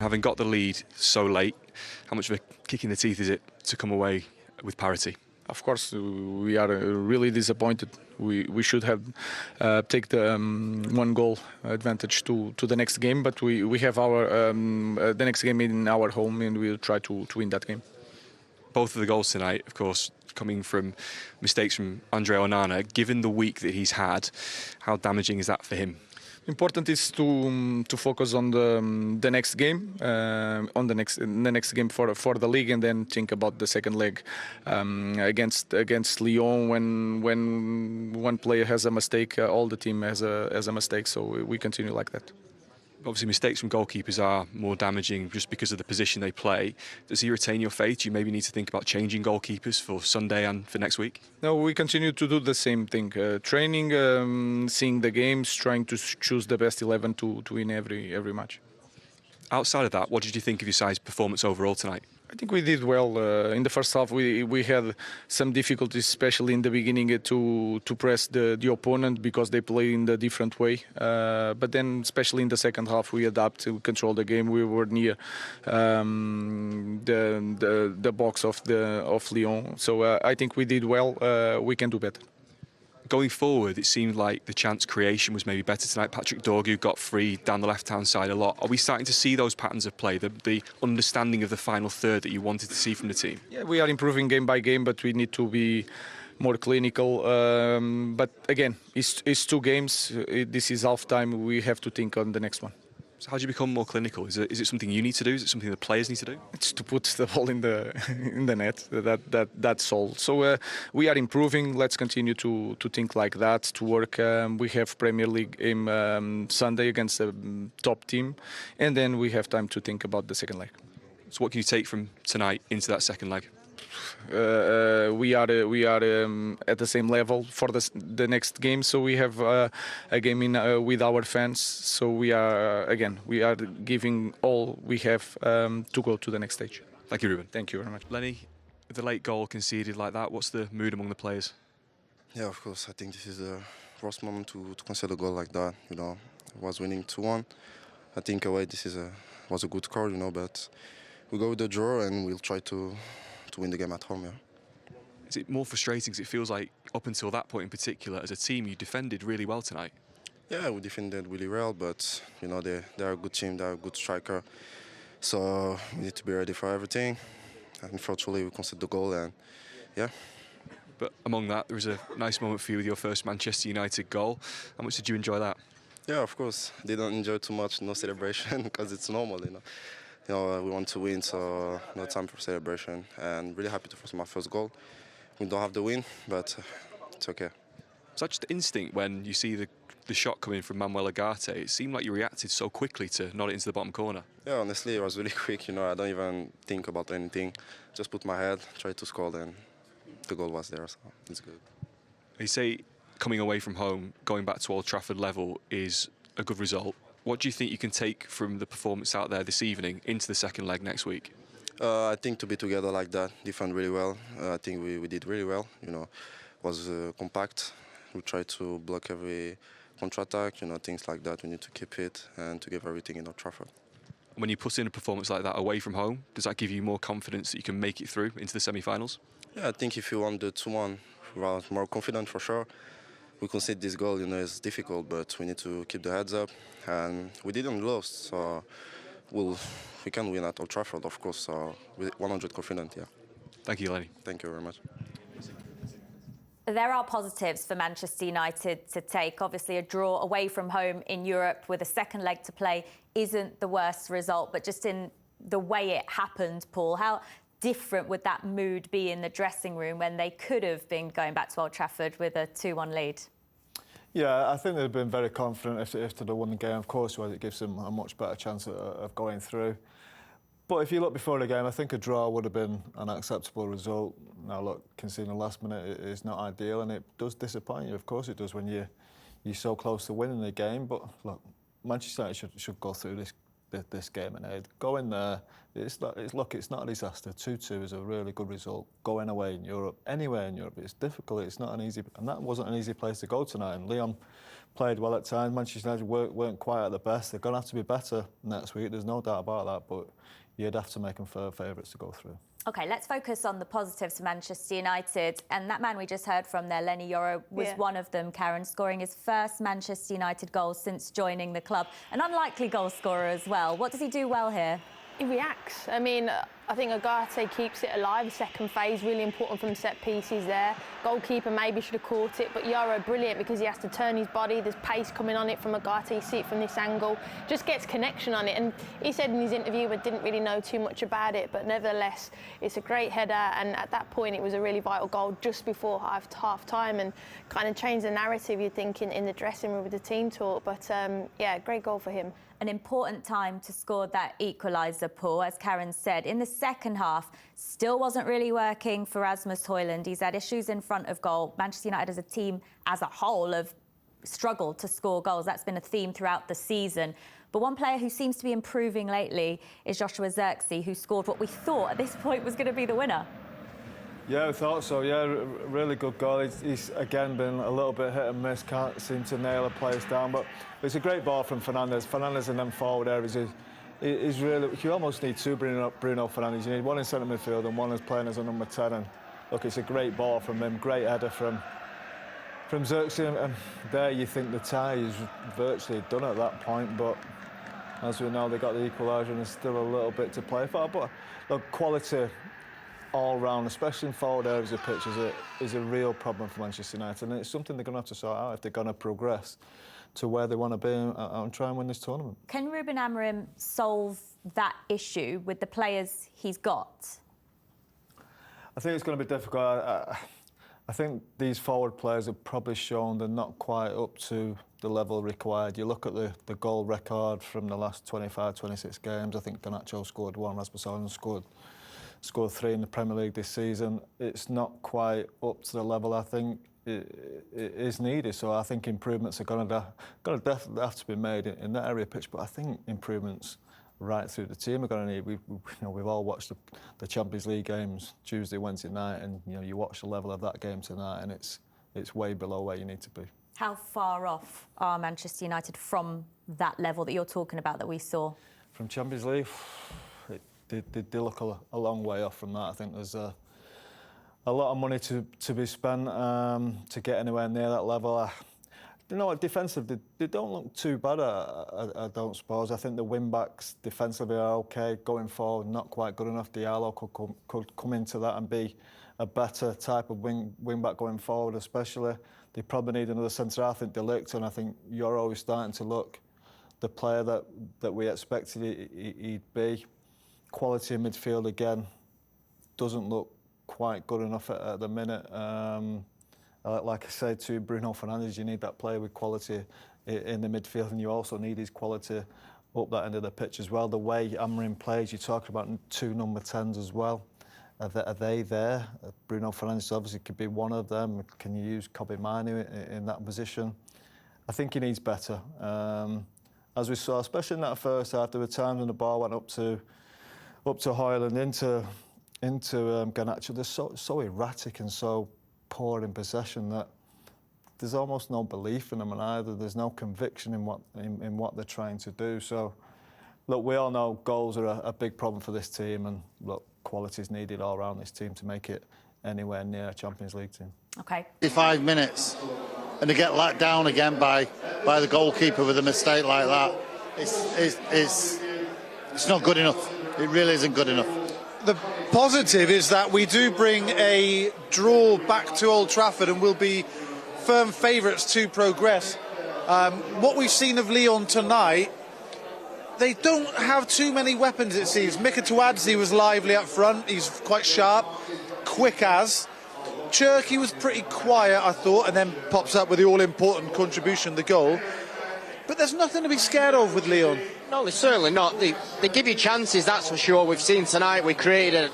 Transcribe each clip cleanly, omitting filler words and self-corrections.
Having got the lead so late, how much of a kick in the teeth is it to come away with parity? Of course, we are really disappointed. We should have take the one goal advantage to the next game, but we have our the next game in our home, and we'll try to win that game. Both of the goals tonight, of course, coming from mistakes from Andre Onana. Given the week that he's had, how damaging is that for him? Important is to focus on the next game, on the next game for the league, and then think about the second leg against Lyon. When one player has a mistake, all the team has a mistake. So we continue like that. Obviously, mistakes from goalkeepers are more damaging just because of the position they play. Does he retain your faith? Do you maybe need to think about changing goalkeepers for Sunday and for next week? No, we continue to do the same thing. Training, seeing the games, trying to choose the best 11 to win every match. Outside of that, what did you think of your side's performance overall tonight? I think we did well. In the first half, we had some difficulties, especially in the beginning, to press the opponent because they play in a different way. But then, especially in the second half, we adapt to control the game. We were near the box of Lyon, so I think we did well. We can do better. Going forward, it seemed like the chance creation was maybe better tonight. Patrick Dorgu got free down the left-hand side a lot. Are we starting to see those patterns of play, the understanding of the final third that you wanted to see from the team? Yeah, we are improving game by game, but we need to be more clinical. But again, it's 2 games. This is half time. We have to think on the next one. So how do you become more clinical? Is it something you need to do? Is it something the players need to do? It's to put the ball in the net. That's all. So we are improving. Let's continue to think like that, to work. We have Premier League game Sunday against a top team, and then we have time to think about the second leg. So what can you take from tonight into that second leg? We are at the same level for the next game, so we have a game in with our fans. So we are giving all we have to go to the next stage. Thank you, Ruben. Thank you very much. Lenny, with the late goal conceded like that, what's the mood among the players? Yeah, of course. I think this is the worst moment to concede a goal like that. You know, I was winning 2-1. I think away this was a good score. You know, but we go with the draw and we'll try to win the game at home. Yeah. Is it more frustrating because it feels like up until that point in particular, as a team, you defended really well tonight? Yeah, we defended really well, but you know they are a good team, they are a good striker, so we need to be ready for everything. And unfortunately, we conceded the goal, and yeah. But among that, there was a nice moment for you with your first Manchester United goal. How much did you enjoy that? Yeah, of course. Didn't enjoy too much, no celebration, because it's normal, you know. You know, we want to win, so no time for celebration. And really happy to force my first goal. We don't have the win, but it's okay. Is that just instinct when you see the shot coming from Manuel Ugarte? It seemed like you reacted so quickly to nod it into the bottom corner. Yeah, honestly, it was really quick. You know, I don't even think about anything. Just put my head, try to score, and the goal was there, so it's good. You say coming away from home, going back to Old Trafford level is a good result. What do you think you can take from the performance out there this evening into the second leg next week? I think to be together like that, defend really well. I think we did really well. You know, it was compact. We tried to block every counter-attack, you know, things like that. We need to keep it and to give everything in Old Trafford. When you put in a performance like that away from home, does that give you more confidence that you can make it through into the semi-finals? Yeah, I think if you want the 2-1, we are more confident for sure. We concede this goal, you know, it's difficult, but we need to keep the heads up. And we didn't lose, so we can win at Old Trafford, of course. So we're 100% confident, yeah. Thank you, Lenny. Thank you very much. There are positives for Manchester United to take. Obviously, a draw away from home in Europe with a second leg to play isn't the worst result, but just in the way it happened, Paul, how different would that mood be in the dressing room when they could have been going back to Old Trafford with a 2-1 lead? Yeah, I think they've been very confident if they'd have won the game. Of course, it gives them a much better chance of going through. But if you look before the game, I think a draw would have been an acceptable result. Now, look, conceding the last minute is not ideal, and it does disappoint you. Of course it does when you're so close to winning the game. But look, Manchester United should go through this game and go in there. It's not a disaster. 2-2 is a really good result. Going away in Europe, anywhere in Europe, it's difficult. It's not an easy, and that wasn't an easy place to go tonight. And Lyon played well at times. Manchester United weren't quite at the best. They're going to have to be better next week. There's no doubt about that. But you'd have to make them favourites to go through. OK, let's focus on the positives for Manchester United. And that man we just heard from there, Lenny Yoro, was one of them, Karen, scoring his first Manchester United goal since joining the club. An unlikely goal scorer as well. What does he do well here? He reacts. I mean, I think Agate keeps it alive. The second phase, really important from set pieces there. Goalkeeper maybe should have caught it, but Yoro, brilliant because he has to turn his body. There's pace coming on it from Agate. You see it from this angle. Just gets connection on it. And he said in his interview, but didn't really know too much about it. But nevertheless, it's a great header. And at that point, it was a really vital goal just before half time and kind of changed the narrative, you'd think, in the dressing room with the team talk. But yeah, great goal for him. An important time to score that equaliser, Paul, as Karen said. In the second half, still wasn't really working for Rasmus Højlund. He's had issues in front of goal. Manchester United as a team as a whole have struggled to score goals. That's been a theme throughout the season. But one player who seems to be improving lately is Joshua Zirkzee, who scored what we thought at this point was going to be the winner. Yeah, I thought so. Yeah, really good goal. He's again been a little bit hit and miss. Can't seem to nail a place down, but it's a great ball from Fernandes. Fernandes in them forward areas is really. You almost need two Bruno Fernandes. You need one in centre midfield and one is playing as a number 10. And look, it's a great ball from him. Great header from Zirkzee, and there you think the tie is virtually done at that point. But as we know, they got the equaliser and there's still a little bit to play for. But look, quality all round, especially in forward areas of the pitch, is a real problem for Manchester United, and it's something they're going to have to sort out if they're going to progress to where they want to be and try and win this tournament. Can Ruben Amorim solve that issue with the players he's got? I think it's going to be difficult. I think these forward players have probably shown they're not quite up to the level required. You look at the goal record from the last 25, 26 games. I think Garnacho scored one, Rasmus Højlund scored 3 in the Premier League this season. It's not quite up to the level I think it is needed. So I think improvements are going to definitely have to be made in that area of pitch. But I think improvements right through the team are going to need. We've all watched the Champions League games Tuesday, Wednesday night, and you watch the level of that game tonight, and it's way below where you need to be. How far off are Manchester United from that level that you're talking about that we saw? From Champions League, they look a long way off from that. I think there's a lot of money to be spent to get anywhere near that level. You know what, defensively, they don't look too bad, I don't suppose. I think the wing-backs defensively are OK. Going forward, not quite good enough. Diallo could come into that and be a better type of wing-back going forward, especially. They probably need another centre-half. I think De Ligt, and I think Yoro is starting to look the player that we expected he'd be. Quality in midfield again doesn't look quite good enough at the minute. Like I said to Bruno Fernandes, you need that player with quality in the midfield, and you also need his quality up that end of the pitch as well. The way Amorim plays, you talk about 2 number 10s as well. Are they there? Bruno Fernandes obviously could be one of them. Can you use Kobe Manu in that position? I think he needs better. As we saw, especially in that first half, there were times when the ball went up to Højlund, into Garnacho. They're so erratic and so poor in possession that there's almost no belief in them, and either there's no conviction in what they're trying to do. So, look, we all know goals are a big problem for this team, and look, quality is needed all around this team to make it anywhere near a Champions League team. OK. 5 minutes, and to get let down again by the goalkeeper with a mistake like that, it's not good enough. It really isn't good enough. The positive is that we do bring a draw back to Old Trafford and will be firm favourites to progress. What we've seen of Lyon tonight, they don't have too many weapons, it seems. Manutd was lively up front. He's quite sharp, quick as. Cherki was pretty quiet, I thought, and then pops up with the all-important contribution, the goal. But there's nothing to be scared of with Lyon. No, they're certainly not. They give you chances, that's for sure. We've seen tonight, we created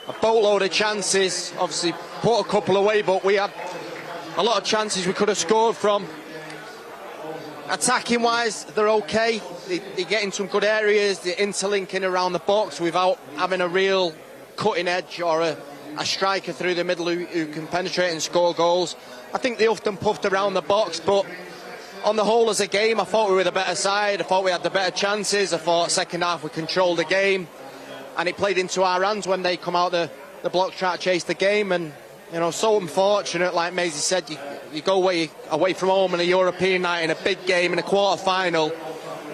a boatload of chances, obviously put a couple away, but we had a lot of chances we could have scored from. Attacking wise, they're okay. They get in some good areas, they're interlinking around the box without having a real cutting edge or a striker through the middle who can penetrate and score goals. I think they often puffed around the box, but on the whole as a game, I thought we were the better side. I thought we had the better chances. I thought second half we controlled the game, and it played into our hands when they come out the block try to chase the game. And so unfortunate, like Maisie said, you go away from home on a European night in a big game in a quarter-final,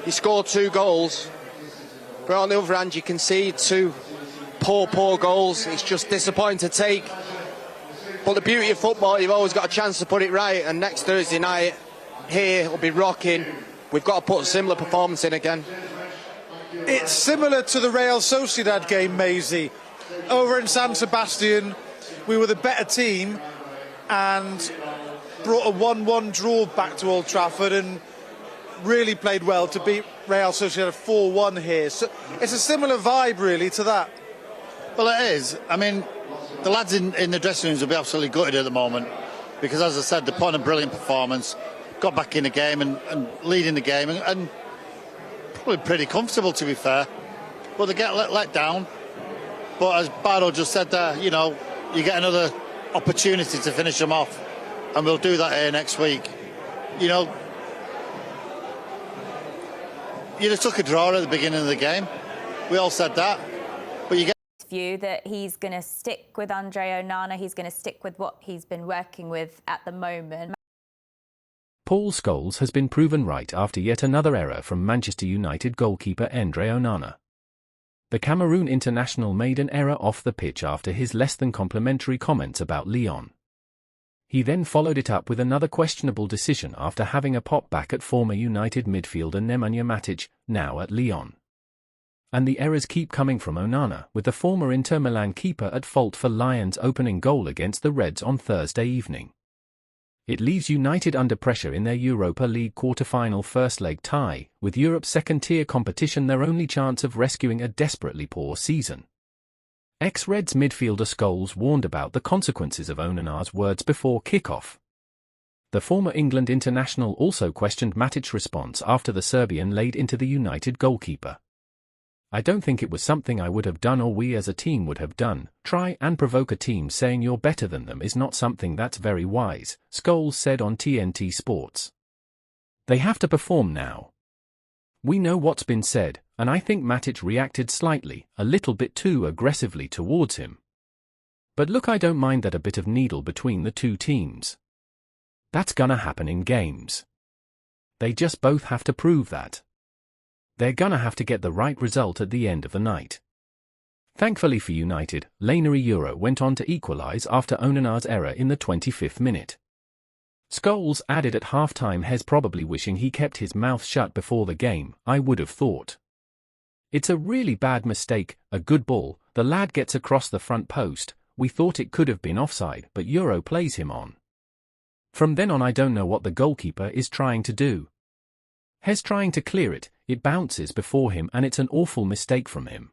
you score 2 goals, but on the other hand you concede 2 poor goals. It's just disappointing to take, but the beauty of football, you've always got a chance to put it right, and next Thursday night here will be rocking. We've got to put a similar performance in again. It's similar to the Real Sociedad game, Maisie. Over in San Sebastian, we were the better team and brought a 1-1 draw back to Old Trafford and really played well to beat Real Sociedad 4-1 here. So it's a similar vibe, really, to that. Well, it is. I mean, the lads in the dressing rooms will be absolutely gutted at the moment because, as I said, they put on a brilliant performance, got back in the game and leading the game and probably pretty comfortable, to be fair. But they get let down. But as Bardo just said there, you get another opportunity to finish them off, and we'll do that here next week. You just took a draw at the beginning of the game. We all said that. But you get view that he's going to stick with Andre Onana, he's going to stick with what he's been working with at the moment. Paul Scholes has been proven right after yet another error from Manchester United goalkeeper Andre Onana. The Cameroon international made an error off the pitch after his less than complimentary comments about Lyon. He then followed it up with another questionable decision after having a pop back at former United midfielder Nemanja Matic, now at Lyon. And the errors keep coming from Onana, with the former Inter Milan keeper at fault for Lyon's opening goal against the Reds on Thursday evening. It leaves United under pressure in their Europa League quarter-final first-leg tie, with Europe's second-tier competition their only chance of rescuing a desperately poor season. Ex-Reds midfielder Scholes warned about the consequences of Onana's words before kick-off. The former England international also questioned Matic's response after the Serbian laid into the United goalkeeper. "I don't think it was something I would have done or we as a team would have done. Try and provoke a team saying you're better than them is not something that's very wise," Scholes said on TNT Sports. "They have to perform now. We know what's been said, and I think Matic reacted slightly, a little bit too aggressively towards him. But look, I don't mind that a bit of needle between the two teams. That's gonna happen in games. They just both have to prove that. They're gonna have to get the right result at the end of the night." Thankfully for United, Lionel Yoro went on to equalise after Onana's error in the 25th minute. Scholes added at half-time, "Hes probably wishing he kept his mouth shut before the game, I would have thought. It's a really bad mistake, a good ball, the lad gets across the front post, we thought it could have been offside but Yoro plays him on. From then on I don't know what the goalkeeper is trying to do. Hes trying to clear it, it bounces before him and it's an awful mistake from him.